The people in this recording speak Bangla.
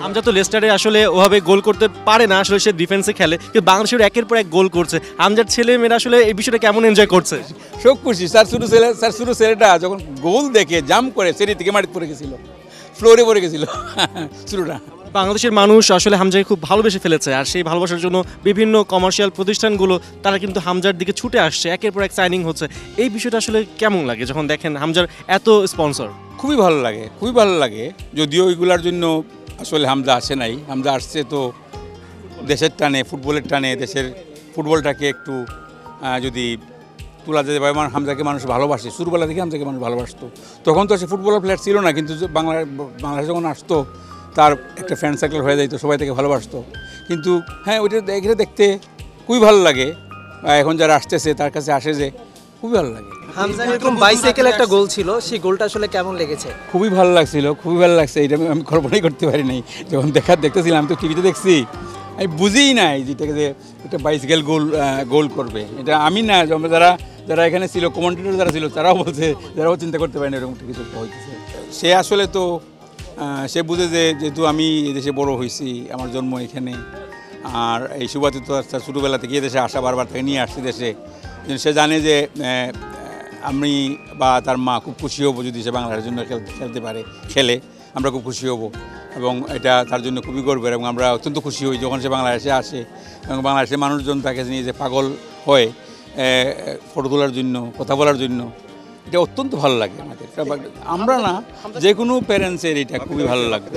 হামজা তো লেস্টারে আসলে ওভাবে গোল করতে পারে না, আসলে সে ডিফেন্সে খেলে, কিন্তু বাংলাদেশের একের পর এক গোল করছে। হামজার ছেলে মেয়েরা আসলে এই বিষয়টা কেমন এনজয় করছে? শোক খুশি। স্যার শুরু ছেলেটা যখন গোল দেখে জাম্প করে সিঁড়ি থেকে মাটিতে পড়ে গেছিল, ফ্লোরে পড়ে গেছিল শুরুটা। বাংলাদেশের মানুষ আসলে হামজাকে খুব ভালোবেসে ফেলেছে, আর সেই ভালোবাসার জন্য বিভিন্ন কমার্শিয়াল প্রতিষ্ঠানগুলো তারা কিন্তু হামজার দিকে ছুটে আসছে, একের পর এক সাইনিং হচ্ছে। এই বিষয়টা আসলে কেমন লাগে যখন দেখেন হামজার এত স্পন্সর? খুবই ভালো লাগে, খুবই ভালো লাগে। যদিও ওইগুলোর জন্য আসলে হামজা আসে নাই, হামজা আসছে তো দেশের টানে, ফুটবলের টানে, দেশের ফুটবলটাকে একটু যদি তোলা যেতে পারে। হামজাকে মানুষ ভালোবাসে, ছোটবেলা থেকে হামজাকে মানুষ ভালোবাসতো। তখন তো সে ফুটবলার প্লেয়ার ছিল না, কিন্তু বাংলাদেশ যখন আসতো তার একটা ফ্রেন্ড সার্কেল হয়ে যাইতো, সবাই থেকে ভালোবাসতো। কিন্তু হ্যাঁ, ওইটা এখানে দেখতে খুবই ভালো লাগে। এখন যারা আসতেছে তার কাছে আসে যে খুবই ভালো লাগে। হামজা এরকম বাইসাইকেল একটা গোল ছিল, সেই গোলটা আসলে কেমন লেগেছে? খুবই ভালো লাগছিল, খুবই ভালো লাগছে। এটা আমি কল্পনাই করতে পারি নাই যখন দেখতেছিলাম। আমি তো টিভিতে দেখছি, আমি বুঝিই নাই যেটাকে যে একটা বাইসাইকেল গোল করবে। এটা আমি না, যারা এখানে ছিল, কমেন্টেটর যারা ছিল, তারাও বলছে, যারাও চিন্তা করতে পারে না এরকম কিছু একটা হইতেছে। সে আসলে তো সে বুঝে যে যেহেতু আমি এদেশে বড় হয়েছি, আমার জন্ম এখানে, আর এই সুবাদে তো ছোটোবেলা থেকে এদেশে আসা, বারবার থেকে নিয়ে আসছি দেশে। সে জানে যে আমি বা তার মা খুব খুশি হব যদি সে বাংলাদেশের জন্য খেলতে পারে, খেলে আমরা খুব খুশি হব। এবং এটা তার জন্য খুবই গর্বের, এবং আমরা অত্যন্ত খুশি হই যখন সে বাংলাদেশে আসে। এবং বাংলাদেশের মানুষজন তাকে নিয়ে যে পাগল হয় ফটো তোলার জন্য, কথা বলার জন্য, এটা অত্যন্ত ভালো লাগে আমাদের। আমরা না, যে কোনো প্যারেন্টসের এটা খুবই ভালো লাগে।